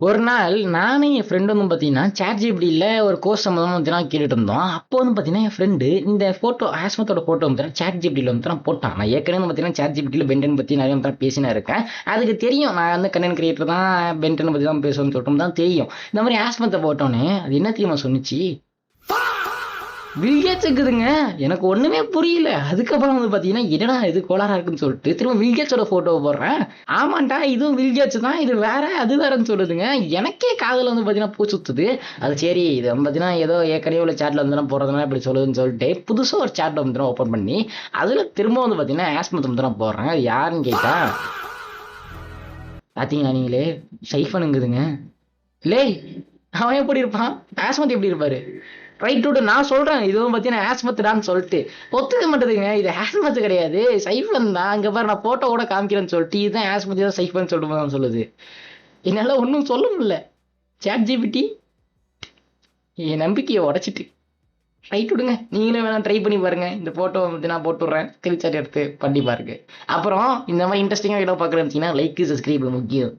ஒரு நாள் நானும் என் ஃப்ரெண்டு வந்து பார்த்தீங்கன்னா, ChatGPTல ஒரு கோர்ஸ் சம்மந்தமா வந்து கேட்டுட்டு இருந்தோம். அப்போ வந்து பார்த்தீங்கன்னா, என் ஃப்ரெண்டு இந்த ஃபோட்டோ ஆஸ்மத்தோட ஃபோட்டோ வந்து ChatGPTல வந்து போட்டான். நான் ஏற்கனவே வந்து பார்த்தீங்கன்னா, ChatGPTல பென்டென் பத்தி நெறைய வந்து பேசினே இருக்கேன். அதுக்கு தெரியும். நான் வந்து கன்டென்ட் கிரியேட்டர் தான், பென்டென் பத்தி தான் பேசுவேன்னு சொல்லிட்டு தான் தெரியும். இந்த மாரி ஆஸ்மத்த போட்டோனே, அது என்ன தெரியுமா சொன்னுச்சு? வில்கேட்ஸ் இருக்குதுங்க. எனக்கு ஒண்ணுமே புரியல. அதுக்கப்புறம் வந்து பார்த்தீங்கன்னா, என்னடா இது கோளாறா இருக்குன்னு சொல்லிட்டு, திரும்ப வில்கேட்ஸோட ஃபோட்டோவ போடுறேன். ஆமான்டா இதுவும் வில்கேட்ஸ் தான். இது வேற, அது வேறன்னு சொல்லுதுங்க. எனக்கே காதுல வந்து பார்த்தீங்கன்னா பூ சுத்துது. அது சரி இது வந்து பார்த்தீங்கன்னா, ஏதோ ஏற்கனவே உள்ள சேட்ல வந்து போடுறதுனால இப்படி சொல்லுதுன்னு சொல்லிட்டு, புதுசா ஒரு சேட் வந்து ஓப்பன் பண்ணி, அதுல திரும்ப வந்து பார்த்தீங்கன்னா, ஆஸ்மத் வந்து நான் போடுறேன். அது யாருன்னு கேட்டா, பார்த்தீங்களா நீங்களே? சைஃபனுங்குதுங்க. லேய்! அவன் எப்படி இருப்பான்? ஆஸ்மத் எப்படி இருப்பாரு? ரைட் விடு நான் சொல்றேன். இதுவும் பார்த்தீங்கன்னா ஆஸ்மத்டான்னு சொல்லிட்டு. ஒத்துக்க மாட்டேதுங்க. இது ஆஸ்மத் கிடையாது. சைஃபன் தான். அங்க பாரு நான் போட்டோ கூட காமிக்கிறேன்னு சொல்லிட்டு, இதுதான் ஆஸ்மத் இதான் சைஃபன் சொல்லிட்டு சொல்லுது. என்னால ஒண்ணும் சொல்ல முடியல. சாட் ஜிபிடி என் நம்பிக்கையை உடைச்சிட்டு. ரைட் விடுங்க. நீங்களே வேணா ட்ரை பண்ணி பாருங்க. இந்த போட்டோ வந்து நான் போட்டு விடுறேன். ஸ்கிரீன்ஷாட் எடுத்து பண்ணி பாருங்க. அப்புறம் இந்த மாதிரி இன்ட்ரெஸ்டிங்கா வீடியோ பார்க்குறேன்னு லைக், சப்ஸ்கிரைப் முக்கியம்.